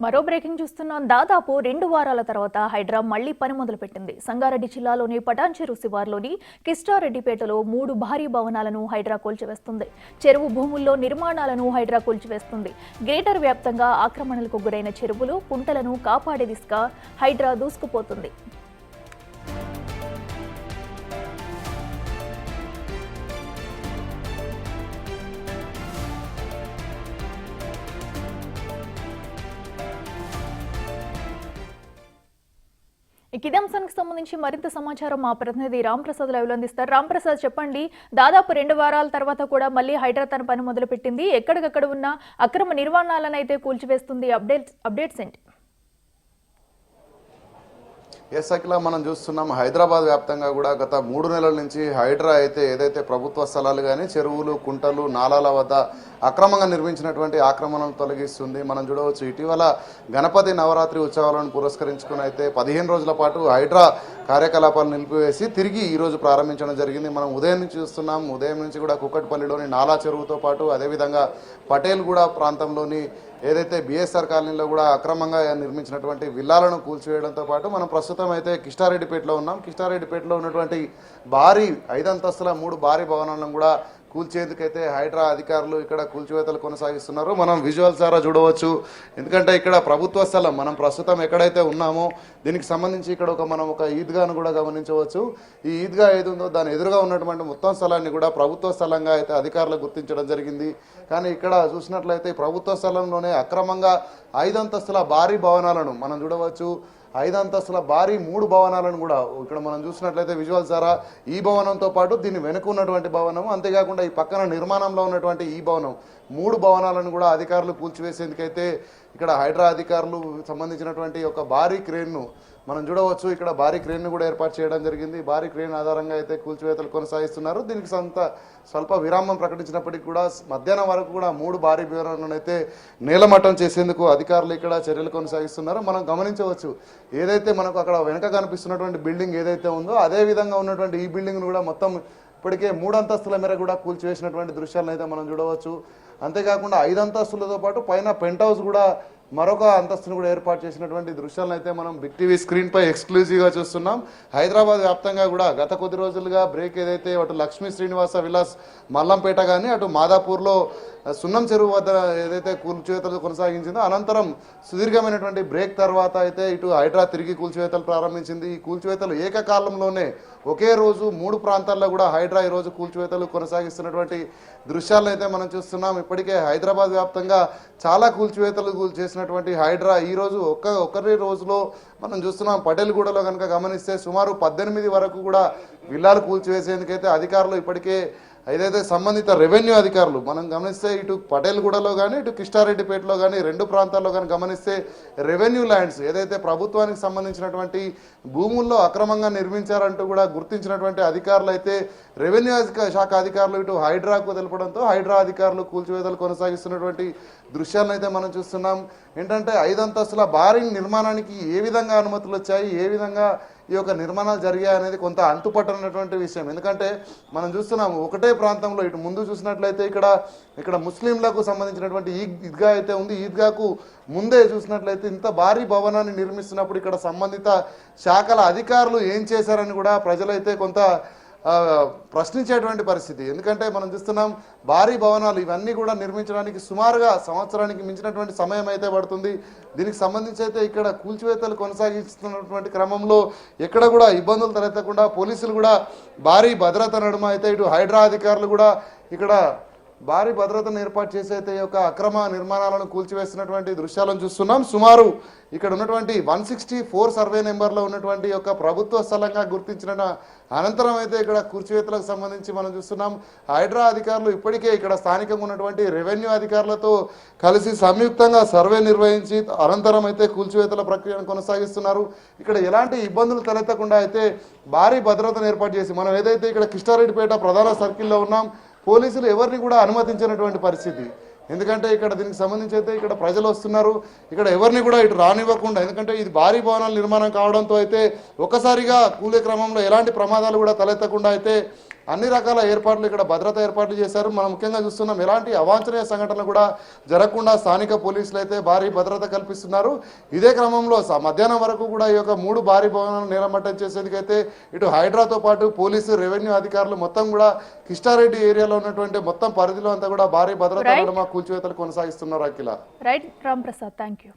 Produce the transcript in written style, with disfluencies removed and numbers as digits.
మరో బ్రేకింగ్ చూస్తున్నాం. దాదాపు 2 వారాల తర్వాత హైడ్రా మళ్లీ పని మొదలుపెట్టింది. సంగారెడ్డి జిల్లాలోని పటాన్చెరు శివార్లోని కిస్టారెడ్డిపేటలో 3 భారీ భవనాలను హైడ్రా కూల్చివేస్తుంది. చెరువు భూముల్లో నిర్మాణాలను హైడ్రా కూల్చివేస్తుంది. గ్రేటర్ వ్యాప్తంగా ఆక్రమణలకు గురైన చెరువులు, కుంటలను కాపాడే దిశగా హైడ్రా దూసుకుపోతుంది. ఇదే అంశానికి సంబంధించి మరింత సమాచారం మా ప్రతినిధి రాంప్రసాద్ లైవ్లో అందిస్తారు. రాంప్రసాద్, చెప్పండి. దాదాపు 2 వారాల తర్వాత కూడా మళ్ళీ హైడ్రా తన పని మొదలుపెట్టింది. ఎక్కడికక్కడ ఉన్న అక్రమ నిర్మాణాలను అయితే కూల్చివేస్తుంది. అప్డేట్స్ ఏంటి? అఖిల, మనం చూస్తున్నాం హైదరాబాద్ వ్యాప్తంగా కూడా గత 3 నెలల నుంచి హైడ్రా అయితే ఏదైతే ప్రభుత్వ స్థలాలు కానీ చెరువులు, కుంటలు, నాలాల వద్ద అక్రమంగా నిర్మించినటువంటి ఆక్రమణను తొలగిస్తుంది. మనం చూడవచ్చు, ఇటీవల గణపతి నవరాత్రి ఉత్సవాలను పురస్కరించుకుని అయితే 15 రోజుల పాటు హైడ్రా కార్యకలాపాలు నిలిపివేసి తిరిగి ఈరోజు ప్రారంభించడం జరిగింది. మనం ఉదయం నుంచి చూస్తున్నాం. ఉదయం నుంచి కూడా కుక్కట్పల్లిలోని నాలా చెరువుతో పాటు అదేవిధంగా పటేల్గూడ ప్రాంతంలోని ఏదైతే బిఎస్ఆర్ కాలనీలో కూడా అక్రమంగా నిర్మించినటువంటి విల్లాలను కూల్చివేయడంతో పాటు మనం ప్రస్తుతం అయితే కిస్టారెడ్డిపేటలో ఉన్నాం. కిస్టారెడ్డిపేటలో ఉన్నటువంటి భారీ 5 అంతస్తుల 3 భారీ భవనాలను కూడా కూల్చేందుకైతే హైడ్రా అధికారులు ఇక్కడ కూల్చివేతలు కొనసాగిస్తున్నారు. మనం విజువల్స్ ద్వారా చూడవచ్చు. ఎందుకంటే ఇక్కడ ప్రభుత్వ స్థలం, మనం ప్రస్తుతం ఎక్కడైతే ఉన్నామో దీనికి సంబంధించి ఇక్కడ మనం ఒక ఈద్గాను కూడా గమనించవచ్చు. ఈ ఈద్గా ఏది ఉందో దాని ఎదురుగా ఉన్నటువంటి మొత్తం స్థలాన్ని కూడా ప్రభుత్వ స్థలంగా అయితే అధికారులు గుర్తించడం జరిగింది. కానీ ఇక్కడ చూసినట్లయితే ప్రభుత్వ స్థలంలోనే అక్రమంగా 5 అంతస్తుల భారీ భవనాలను మనం చూడవచ్చు. 5 అంతస్తుల భారీ 3 భవనాలను కూడా ఇక్కడ మనం చూసినట్లయితే విజువల్స్ ద్వారా ఈ భవనంతో పాటు దీన్ని వెనుక ఉన్నటువంటి భవనం, అంతేకాకుండా ఈ పక్కన నిర్మాణంలో ఉన్నటువంటి ఈ భవనం, 3 భవనాలను కూడా అధికారులు కూల్చివేసేందుకైతే ఇక్కడ హైడ్రా అధికారులు సంబంధించినటువంటి ఒక భారీ క్రేన్ను మనం చూడవచ్చు. ఇక్కడ భారీ క్రేన్ను కూడా ఏర్పాటు చేయడం జరిగింది. భారీ క్రేన్ ఆధారంగా అయితే కూల్చివేతలు కొనసాగిస్తున్నారు. దీనికి స్వల్ప విరామం ప్రకటించినప్పటికీ కూడా మధ్యాహ్నం వరకు కూడా 3 భారీ భవనాలను అయితే నేలమట్టం చేసేందుకు అధికారులు ఇక్కడ చర్యలు కొనసాగిస్తున్నారు. మనం గమనించవచ్చు, ఏదైతే మనకు అక్కడ వెనక కనిపిస్తున్నటువంటి బిల్డింగ్ ఏదైతే ఉందో అదే విధంగా ఉన్నటువంటి ఈ బిల్డింగ్ను కూడా మొత్తం ఇప్పటికే 3 అంతస్తుల మేర కూడా కూల్చివేసినటువంటి దృశ్యాలను అయితే మనం చూడవచ్చు. అంతేకాకుండా 5 అంతస్తులతో పాటు పైన పెంట్ హౌస్ కూడా మరొక అంతస్తును కూడా ఏర్పాటు చేసినటువంటి దృశ్యాలను అయితే మనం బిగ్ టీవీ స్క్రీన్పై ఎక్స్క్లూజివ్గా చూస్తున్నాం. హైదరాబాద్ వ్యాప్తంగా కూడా గత కొద్ది రోజులుగా బ్రేక్ ఏదైతే అటు లక్ష్మీ శ్రీనివాస విలాస్ మల్లంపేట కానీ అటు మాదాపూర్లో సున్నం చెరువు వద్ద ఏదైతే కూల్చివేతలు కొనసాగించిందో అనంతరం సుదీర్ఘమైనటువంటి బ్రేక్ తర్వాత అయితే ఇటు హైడ్రా తిరిగి కూల్చివేతలు ప్రారంభించింది. ఈ కూల్చివేతలు ఏకకాలంలోనే ఒకే రోజు 3 ప్రాంతాల్లో కూడా హైడ్రా ఈరోజు కూల్చివేతలు కొనసాగిస్తున్నటువంటి దృశ్యాలను అయితే మనం చూస్తున్నాం. ఇప్పటికే హైదరాబాద్ వ్యాప్తంగా చాలా కూల్చివేతలు చేసినటువంటి హైడ్రా ఈరోజు ఒక్కరి రోజులో మనం చూస్తున్నాం. పటేల్గూడలో కనుక గమనిస్తే సుమారు 18 వరకు కూడా విల్లాలు కూల్చివేసేందుకైతే అధికారులు ఇప్పటికే ఏదైతే సంబంధిత రెవెన్యూ అధికారులు మనం గమనిస్తే ఇటు పటేల్గూడలో కానీ ఇటు కిస్టారెడ్డిపేటలో కానీ 2 ప్రాంతాల్లో కానీ గమనిస్తే రెవెన్యూ ల్యాండ్స్ ఏదైతే ప్రభుత్వానికి సంబంధించినటువంటి భూముల్లో అక్రమంగా నిర్మించారంటూ కూడా గుర్తించినటువంటి అధికారులు అయితే రెవెన్యూ శాఖ అధికారులు ఇటు హైడ్రాకు తెలపడంతో హైడ్రా అధికారులు కూల్చివేతలు కొనసాగిస్తున్నటువంటి దృశ్యాలను అయితే మనం చూస్తున్నాం. ఏంటంటే 5 అంతస్తుల భారీ నిర్మాణానికి ఏ విధంగా అనుమతులు వచ్చాయి, ఏ విధంగా ఈ యొక్క నిర్మాణాలు జరిగాయి అనేది కొంత అంతుపట్టనటువంటి విషయం. ఎందుకంటే మనం చూస్తున్నాము ఒకటే ప్రాంతంలో ఇటు ముందు చూసినట్లయితే ఇక్కడ ముస్లింలకు సంబంధించినటువంటి ఈద్గా అయితే ఉంది. ఈద్గాకు ముందే చూసినట్లయితే ఇంత భారీ భవనాన్ని నిర్మిస్తున్నప్పుడు ఇక్కడ సంబంధిత శాఖల అధికారులు ఏం చేశారని కూడా ప్రజలైతే కొంత ప్రశ్నించేటువంటి పరిస్థితి. ఎందుకంటే మనం చూస్తున్నాం భారీ భవనాలు ఇవన్నీ కూడా నిర్మించడానికి సుమారుగా సంవత్సరానికి మించినటువంటి సమయం అయితే పడుతుంది. దీనికి సంబంధించి అయితే ఇక్కడ కూల్చివేతలు కొనసాగిస్తున్నటువంటి క్రమంలో ఎక్కడ కూడా ఇబ్బందులు తలెత్తకుండా పోలీసులు కూడా భారీ భద్రత నడుమ అయితే ఇటు హైడ్రా అధికారులు కూడా ఇక్కడ భారీ భద్రతను ఏర్పాటు చేసి అయితే యొక్క అక్రమ నిర్మాణాలను కూల్చివేస్తున్నటువంటి దృశ్యాలను చూస్తున్నాం. సుమారు ఇక్కడ ఉన్నటువంటి 164 సర్వే నెంబర్లో ఉన్నటువంటి యొక్క ప్రభుత్వ స్థలంగా గుర్తించిన అనంతరం అయితే ఇక్కడ కూల్చివేతలకు సంబంధించి మనం చూస్తున్నాం. హైడ్రా అధికారులు ఇప్పటికే ఇక్కడ స్థానికంగా ఉన్నటువంటి రెవెన్యూ అధికారులతో కలిసి సంయుక్తంగా సర్వే నిర్వహించి అనంతరం అయితే కూల్చివేతల ప్రక్రియను కొనసాగిస్తున్నారు. ఇక్కడ ఎలాంటి ఇబ్బందులు తలెత్తకుండా అయితే భారీ భద్రతను ఏర్పాటు చేసి మనం ఏదైతే ఇక్కడ కిస్టారెడ్డిపేట ప్రధాన సర్కిల్లో ఉన్నాం, పోలీసులు ఎవరిని కూడా అనుమతించినటువంటి పరిస్థితి. ఎందుకంటే ఇక్కడ దీనికి సంబంధించి అయితే ఇక్కడ ప్రజలు వస్తున్నారు, ఇక్కడ ఎవరిని కూడా ఇటు రానివ్వకుండా, ఎందుకంటే ఇది భారీ భవనాల నిర్మాణం కావడంతో అయితే ఒక్కసారిగా కూలే క్రమంలో ఎలాంటి ప్రమాదాలు కూడా తలెత్తకుండా అయితే అన్ని రకాల ఏర్పాట్లు ఇక్కడ భద్రతా ఏర్పాట్లు చేశారు. మనం ముఖ్యంగా చూస్తున్నాం ఎలాంటి అవాంఛనీయ సంఘటనలు కూడా జరగకుండా స్థానిక పోలీసులు అయితే భారీ భద్రత కల్పిస్తున్నారు. ఇదే క్రమంలో మధ్యాహ్నం వరకు కూడా ఈ యొక్క 3 భారీ భవనాలను నేలమట్టం చేసేందుకైతే ఇటు హైడ్రాతో పాటు పోలీసు రెవెన్యూ అధికారులు మొత్తం కూడా కిష్టారెడ్డి ఏరియాలో ఉన్నటువంటి మొత్తం పరిధిలో అంతా కూడా భారీ భద్రతా నడుమ కూల్చివేతలు కొనసాగిస్తున్నారు. Akhila. Right Ram Prasad, thank you.